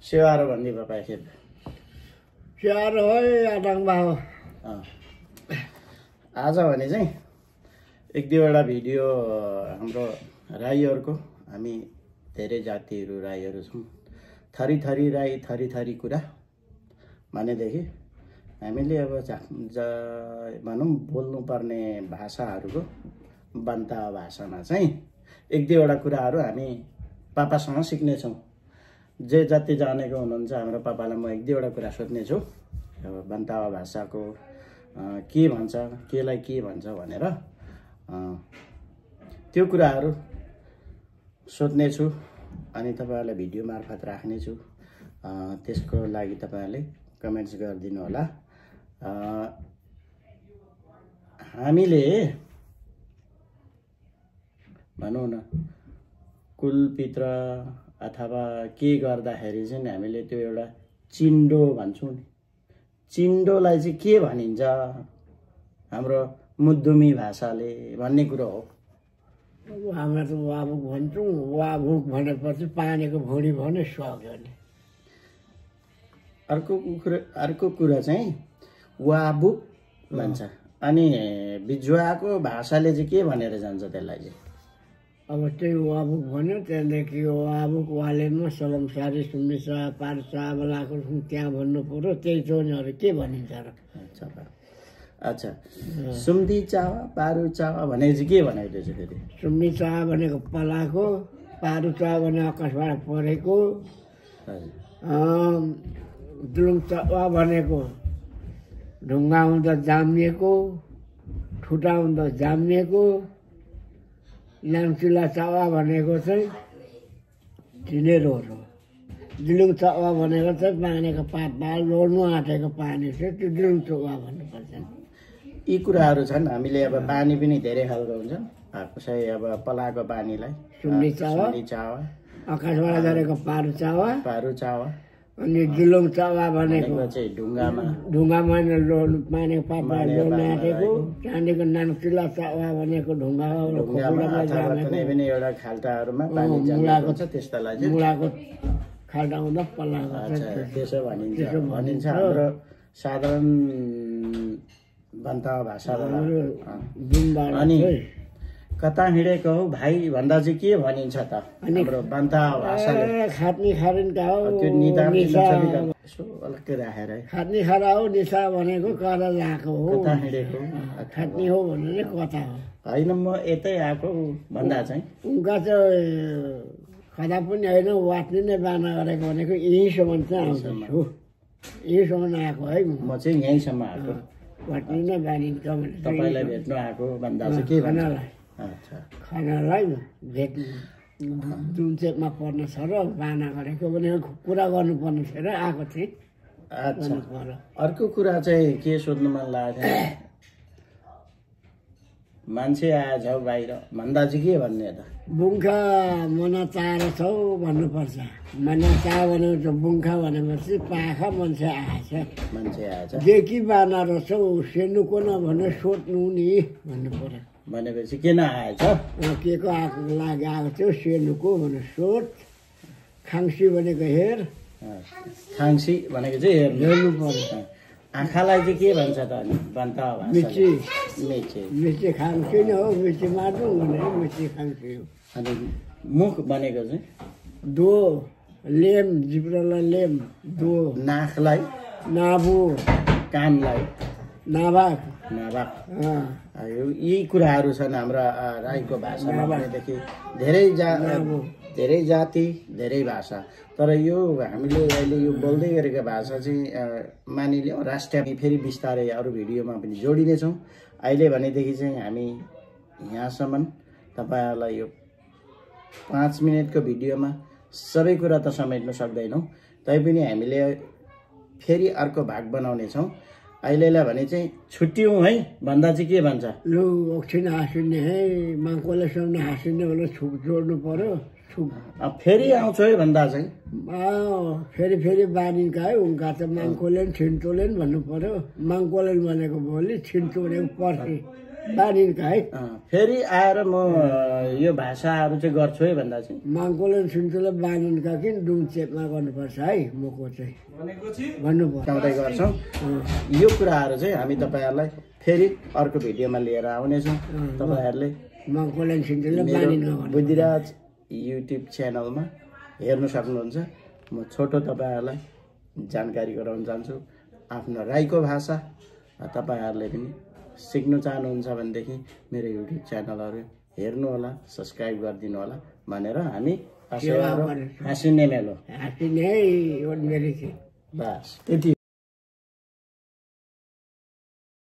सेवारो भन्ने पापा खेत सेवारो है आडङबा हो। आज भने चाहिँ एक दुईवटा भिडियो हाम्रो राईहरूको, हामी धेरै जातिहरू राईहरू छौँ, थरी थरी राई थरी थरी कुरा भनेदेखि हामीले अब भनौँ बोल्नुपर्ने भाषाहरूको बन्ता भाषामा चाहिँ एक दुईवटा कुराहरू हामी पापासँग सिक्नेछौँ। जे जति जानेको हुनुहुन्छ हाम्रो पापालाई म एक दुईवटा कुरा सोध्नेछु। अब बन्तावा भाषाको के भन्छ, केलाई के भन्छ भनेर त्यो कुराहरू सोध्नेछु अनि तपाईँहरूलाई भिडियो मार्फत राख्नेछु। त्यसको लागि तपाईँहरूले कमेन्ट्स गरिदिनु होला। हामीले भनौँ न कुलपित्र अथवा के गर्दाखेरि चाहिँ हामीले त्यो एउटा चिन्डो भन्छौँ नि, चिन्डोलाई चाहिँ के भनिन्छ हाम्रो मुद्दुमी भाषाले भन्ने कुरो हो। हामी त वाबुक भन्छौँ। वाबुक भनेपछि पानीको भुँडी भने सक्यो नि। अर्को कुरा चाहिँ वाबुक भन्छ। अनि बिजुवाको भाषाले चाहिँ के भनेर जान्छ त्यसलाई चाहिँ? अब त्यही वाबुक भन्यो, त्यहाँदेखि वाबुक वालेमा सलमसारी सुम्बिसा पार्सा बलाको त्यहाँ भन्नु पर्यो। त्यही चोनीहरू के भनिन्छ र? अच्छा, सुम्दी चावा पारु चावा भने चाहिँ के भनेको त्यो चाहिँ फेरि? सुम्दी चावा भनेको पलाको, पारु चावा भनेको आकाशबाट परेको, दुलुङ चावा भनेको ढुङ्गा हुँदा जामिएको, ठुटा हुँदा जामिएको, नाम्चुला चावा भनेको चाहिँ ढिँडेरोहरू, दिलुङ चावा भनेको चाहिँ पानीको पातमा लोड्नु आँटेको पानी चाहिँ त्यो दिलुङ चावा भन्नुपर्छ। यी कुराहरू छन्। हामीले अब पानी पनि धेरै खालको हुन्छ। कसै अब पलाएको पानीलाई सुम्दी चावा, आकाशबाट झरेको पारु चावा, अनि दिलुङ चावा भनेको चाहिँ ढुङ्गामा पानीको पातमा लोड्नु आँटेको, त्यहाँदेखि नाम्चुला चावा भनेको कुनै पनि एउटा खाल्टाहरूमा पानी जमेको छ त्यस्तालाई चाहिँ मुलाको खाल्टा हुँदा पलाएको त्यसो भनिन्छ हाम्रो साधारण बन्ता भाषाबाट। अनि कता हिँडेको हो भाइ भन्दा चाहिँ के भनिन्छ त हाम्रो बन्ता भाषाले? खाट्नी खारिनका हो, त्यो अलग्गै राखेर खाट्नी खारा हो। निसा भनेको कता गएको हो, कता हिँडेको खाट्नी हो भने कता हो होइन, म यतै आएको भन्दा चाहिँ उनका चाहिँ खदा पनि होइन, वाट्ने नै बाना गरेको भनेको यहीँसम्म चाहिँ आउँदैछु, यहीँसम्म आएको है। म चाहिँ यहीँसम्म आएको, वाट्ने नै बानिन्छ भने तपाईँलाई भेट्नु आएको भन्दा चाहिँ के खानालाई खानालाई भेट्नु जुन चाहिँमा पर्ने छ र बाना गरेको भनेको कुरा गर्नुपर्ने छ र आएको थिएँ। अच्छा, अर्को कुरा चाहिँ के सोध्नु मन लागेको थियो, मान्छे आएछ बाहिर भन्दा चाहिँ के भन्ने त? बुङ्खा मना चार छौ भन्नुपर्छ। मना चा भनेपछि बुङ्खा भनेपछि पाखा मान्छे आएछ, देखि बाना रहेछौ सेनुको न भनेर सोध्नु नि भन्नु पर्यो। भनेपछि किन आएछ? के को आएको लागि आएको थियो सेनुको भनेर सोध। खाङ्सी भनेको हेर, खाङ्सी भनेको चाहिँ हेर्नु पर्यो। आँखालाई चाहिँ के भन्छ त? अनि बन्ता मिची, मिची मिची खाङ्सी नै हो, मिची मार्नु भनेर मिची खाङ्सी हो। अनि मुख भनेको चाहिँ दो, लेम, जिब्रोलाई लेम, दो, नाकलाई नाभु, कानलाई नाभाग, यी कुराहरू छन् हाम्रा राईको भाषामा। भनेदेखि धेरै जाति धेरै भाषा, तर यो हामीले अहिले यो बोल्दै गरेको भाषा चाहिँ मानिलिउँ राष्ट्रिय। फेरि बिस्तारै अरू भिडियोमा पनि जोडिनेछौँ। अहिले भनेदेखि चाहिँ हामी यहाँसम्म। तपाईँहरूलाई यो 5 मिनटको भिडियोमा सबै कुरा त समेट्न सक्दैनौँ, तैपनि हामीले फेरि अर्को भाग बनाउनेछौँ। अहिलेलाई भने चाहिँ छुट्यौँ है भन्दा चाहिँ के भन्छ? लु एकछिन हाँसिने है, माङ्कोले सुन्ने हाँसिने भने छुप जोड्नु पर्यो। फेरि आउँछु है भन्दा चाहिँ फेरि बानिन्छ है। उनका त माङ्कोलेन छिन्चोलेन भन्नु पर्यो। माङ्कोलेन भनेको भोलि, छिन्चो भनेको पर्सि। बानिनका है फेरि आएर म यो भाषाहरू चाहिँ गर्छु है भन्दा चाहिँ माङ्कोलन सुन्तुले बानिनका किन डुमचेपमा गर्नुपर्छ है मको चाहिँ भन्नुपर्छ गाउँदै गर्छौँ। यो कुराहरू चाहिँ हामी तपाईँहरूलाई फेरि अर्को भिडियोमा लिएर आउनेछौँ। तपाईँहरूले माङ्कोलन सुन्तुले बानिनका बुद्धिराज युट्युब च्यानलमा हेर्नु सक्नुहुन्छ। म छोटो तपाईँहरूलाई जानकारी गराउन चाहन्छु आफ्नो राईको भाषा। तपाईँहरूले पनि सिक्नु चाहनुहुन्छ भनेदेखि मेरो युट्युब च्यानलहरू हेर्नुहोला, सब्सक्राइब गरिदिनु होला भनेर हामी हाँसिने मेलो हाँसिने है बस त्यति